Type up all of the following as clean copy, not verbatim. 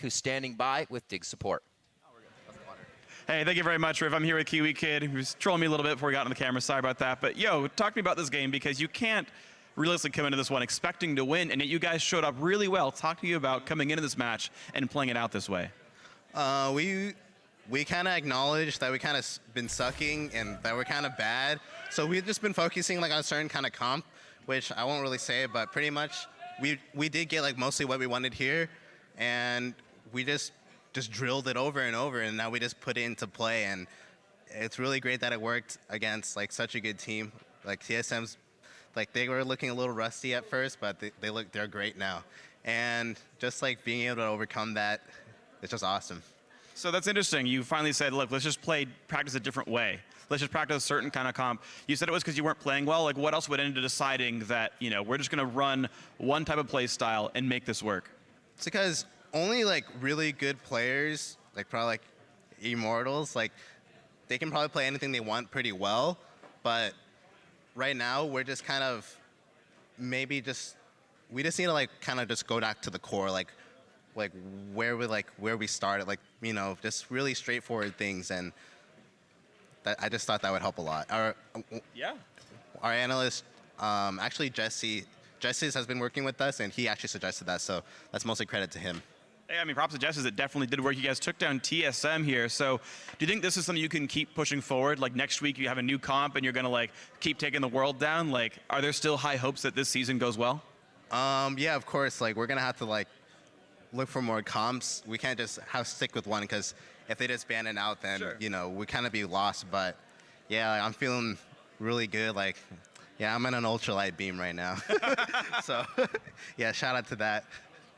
who's standing by with Dig support. Hey, thank you very much, Riv. I'm here with Kiwi Kid, who's trolling me a little bit before we got on the camera. Sorry about that. But, yo, talk to me about this game, because you can't realistically come into this one expecting to win, and yet you guys showed up really well. Talk to you about coming into this match and playing it out this way. We kind of acknowledged that we kind of been sucking and that we're kind of bad. So we've just been focusing like on a certain kind of comp, which I won't really say, but pretty much we did get like mostly what we wanted here, and we just drilled it over and over, and now we just put it into play, and it's really great that it worked against like such a good team. Like TSM's, like they were looking a little rusty at first, but they're great now, and just like being able to overcome that, it's just awesome. So that's interesting. You finally said, look, let's just practice a different way. Let's just practice a certain kind of comp. You said it was because you weren't playing well. Like, what else went into deciding that, you know, we're just going to run one type of play style and make this work? It's because only like really good players, like probably like Immortals, like they can probably play anything they want pretty well. But right now we're just kind of we just need to like kind of just go back to the core, like where we started, like, you know, just really straightforward things, and that I just thought that would help a lot. Our analyst, actually Jesse has been working with us, and he actually suggested that, so that's mostly credit to him. Hey, I mean, props to Jesse. It definitely did work. You guys took down TSM here. So do you think this is something you can keep pushing forward? Like next week you have a new comp and you're going to like keep taking the world down? Like, are there still high hopes that this season goes well? Yeah, of course. Like, we're going to have to like look for more comps. We can't just stick with one, because if they just ban it out, then you know, we kind of be lost. But yeah, I'm feeling really good. Like, yeah, I'm in an ultralight beam right now. So yeah, shout out to that.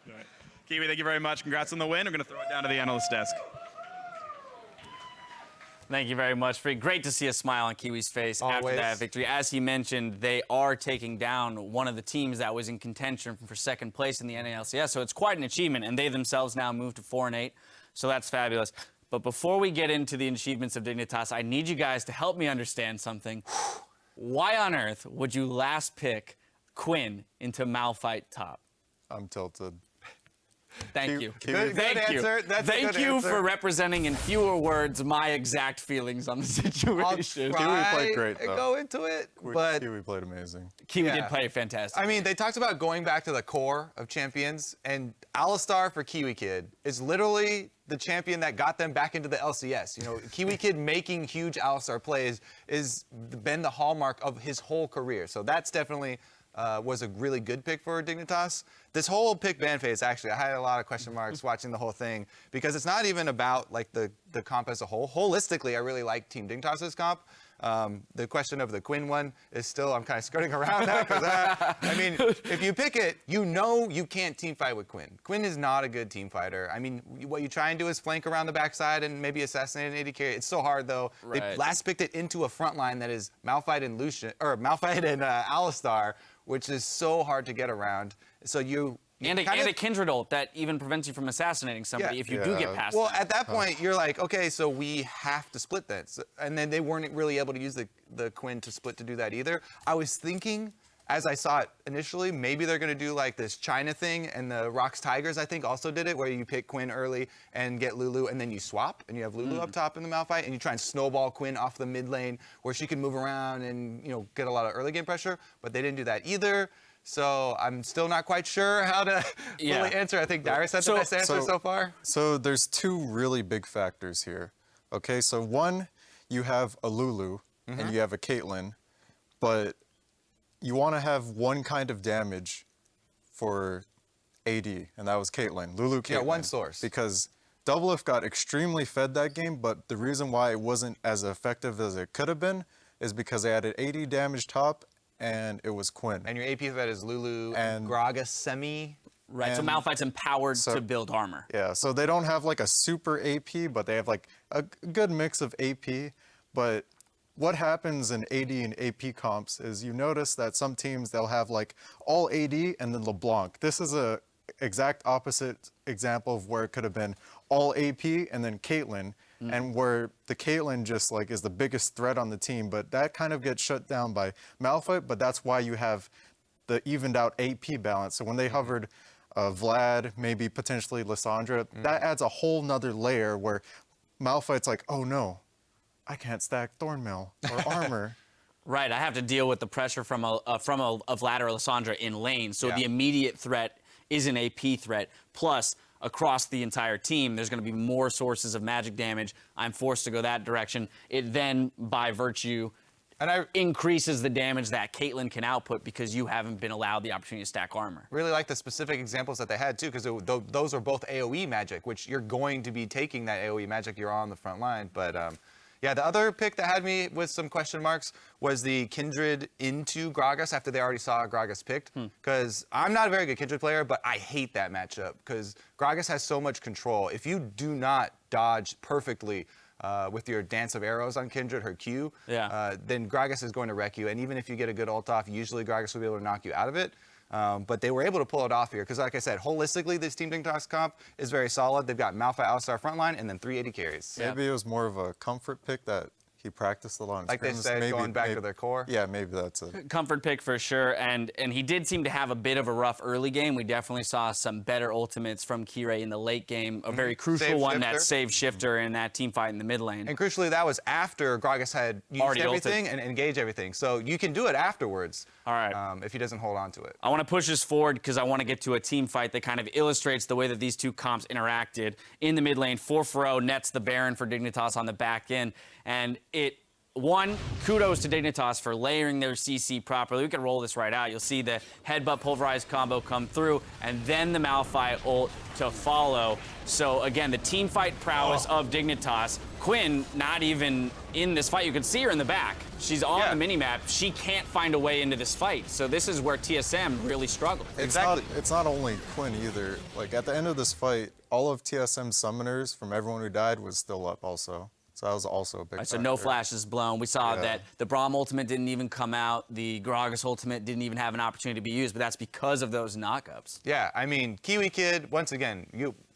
All right. Kiwi, thank you very much. Congrats on the win. We're going to throw it down to the analyst desk. Thank you very much, Free. Great to see a smile on Kiwi's face after that victory. As he mentioned, they are taking down one of the teams that was in contention for second place in the NALCS, so it's quite an achievement, and they themselves now moved to 4-8, so that's fabulous. But before we get into the achievements of Dignitas, I need you guys to help me understand something. Why on earth would you last pick Quinn into Malphite top? I'm tilted. Thank you. Good answer. That's Thank you for representing in fewer words my exact feelings on the situation. Kiwi played great, though. Go into it, but Kiwi played amazing. Kiwi did play fantastic. I mean, they talked about going back to the core of champions, and Alistar for Kiwi Kid is literally the champion that got them back into the LCS. You know, Kiwi Kid making huge Alistar plays is been the hallmark of his whole career. So that's definitely was a really good pick for Dignitas. This whole pick ban phase, actually, I had a lot of question marks watching the whole thing, because it's not even about like the comp as a whole. Holistically, I really like Team Dignitas' comp. The question of the Quinn one is still, I'm kind of skirting around that, because I mean, if you pick it, you know you can't team fight with Quinn. Quinn is not a good team fighter. I mean, what you try and do is flank around the backside and maybe assassinate an AD carry. It's so hard, though. Right. They last picked it into a front line that is Malphite and Malphite and Alistar, which is so hard to get around. So and a Kindred ult that even prevents you from assassinating somebody if you do get past Well, at that point, you're like, okay, so we have to split that. So, and then they weren't really able to use the Quinn to split to do that either. I was thinking, as I saw it initially, maybe they're going to do like this China thing, and the Rocks Tigers, I think, also did it, where you pick Quinn early and get Lulu, and then you swap, and you have Lulu up top in the Malphite, and you try and snowball Quinn off the mid lane, where she can move around and, you know, get a lot of early game pressure, but they didn't do that either. So I'm still not quite sure how to really answer. I think Dyrus had the best answer so far. So there's two really big factors here. Okay, so one, you have a Lulu and you have a Caitlyn, but you want to have one kind of damage for AD, and that was Caitlyn. Lulu Caitlyn. Yeah, one source. Because Doublelift got extremely fed that game, but the reason why it wasn't as effective as it could have been is because they added 80 damage top, and it was Quinn. And your AP vet is Lulu and Gragas Semi. Right, so Malphite's empowered to build armor. Yeah, so they don't have like a super AP, but they have like a good mix of AP. But what happens in AD and AP comps is you notice that some teams, they'll have like all AD and then LeBlanc. This is a exact opposite example of where it could have been all AP and then Caitlyn. And where the Caitlyn just like is the biggest threat on the team, but that kind of gets shut down by Malphite, but that's why you have the evened out AP balance. So when they hovered Vlad, maybe potentially Lissandra, that adds a whole nother layer where Malphite's like, oh no, I can't stack Thornmail or armor. Right, I have to deal with the pressure from a Vlad or Lissandra in lane, so the immediate threat is an AP threat. Plus, across the entire team, there's going to be more sources of magic damage. I'm forced to go that direction. It then, by virtue, increases the damage that Caitlyn can output because you haven't been allowed the opportunity to stack armor. Really like the specific examples that they had too, because those are both AoE magic, which you're going to be taking that AoE magic. You're on the front line, but yeah, the other pick that had me with some question marks was the Kindred into Gragas after they already saw Gragas picked. Because I'm not a very good Kindred player, but I hate that matchup because Gragas has so much control. If you do not dodge perfectly with your dance of arrows on Kindred, her Q, then Gragas is going to wreck you. And even if you get a good ult off, usually Gragas will be able to knock you out of it. But they were able to pull it off here because, like I said, holistically, this Team Dignitas comp is very solid. They've got Malphite, Alistar frontline, and then 3 AD carries. Maybe it was more of a comfort pick that he practiced a lot. Like they said, going back to their core. Yeah, maybe that's it. Comfort pick for sure, and he did seem to have a bit of a rough early game. We definitely saw some better ultimates from Kirei in the late game, a very crucial one that saved Shifter in that team fight in the mid lane. And crucially, that was after Gragas had used everything and engaged everything. So you can do it afterwards. All right. If he doesn't hold on to it. I want to push this forward because I want to get to a team fight that kind of illustrates the way that these two comps interacted. In the mid lane, 4-0 nets the Baron for Dignitas on the back end, and kudos to Dignitas for layering their CC properly. We can roll this right out. You'll see the headbutt pulverized combo come through, and then the Malphite ult to follow. So again, the team fight prowess of Dignitas. Quinn, not even in this fight. You can see her in the back. She's on the minimap. She can't find a way into this fight. So this is where TSM really struggled. It's not only Quinn either. Like at the end of this fight, all of TSM's summoners from everyone who died was still up also. So that was also a big So no flashes blown. We saw that the Braum ultimate didn't even come out. The Gragas ultimate didn't even have an opportunity to be used, but that's because of those knockups. Yeah, I mean, Kiwi Kid, once again,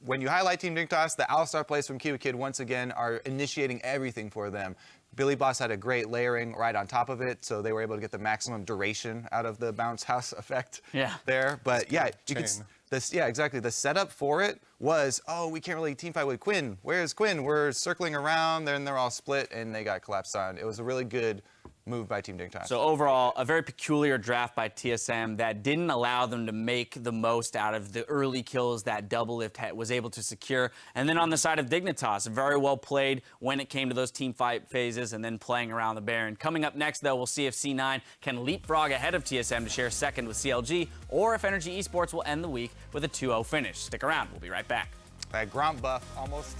when you highlight Team Dignitas, the Alistar plays from Kiwi Kid once again are initiating everything for them. Billy Boss had a great layering right on top of it, so they were able to get the maximum duration out of the bounce house effect there. But yeah, you can... exactly. The setup for it was, oh, we can't really teamfight with Quinn. Where's Quinn? We're circling around, then they're all split, and they got collapsed on. It was a really good move by Team Dignitas. So overall, a very peculiar draft by TSM that didn't allow them to make the most out of the early kills that Doublelift was able to secure. And then on the side of Dignitas, very well played when it came to those team fight phases and then playing around the Baron. Coming up next, though, we'll see if C9 can leapfrog ahead of TSM to share second with CLG, or if Energy Esports will end the week with a 2-0 finish. Stick around. We'll be right back. That Gromp buff almost...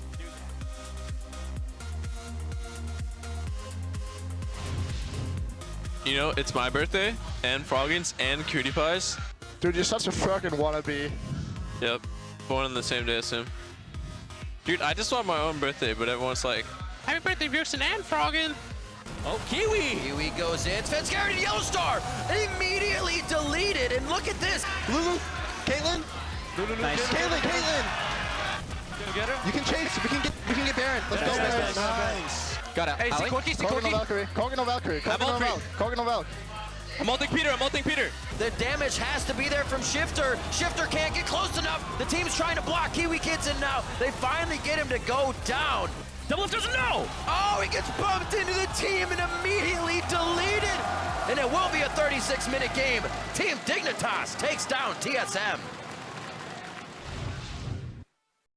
You know, it's my birthday, and Froggin's, and Cutie Pie's. Dude, you're such a fucking wannabe. Yep, born on the same day as him. Dude, I just want my own birthday, but everyone's like, happy birthday, Bjergsen and Froggin! Oh, Kiwi! Kiwi goes in. Sven's carried to Yellow Star. Immediately deleted, and look at this. Lulu, Caitlyn. Nice. Caitlyn. Get her? You can chase. We can get Baron. Let's go, Baron. Nice. Got it. Hey, see Corky, see Corky. Corky no Valkyrie. I'm ulting Peter. The damage has to be there from Shifter. Shifter can't get close enough. The team's trying to block Kiwi Kids in now. They finally get him to go down. Doublelift doesn't know. Oh, he gets bumped into the team and immediately deleted. And it will be a 36-minute game. Team Dignitas takes down TSM.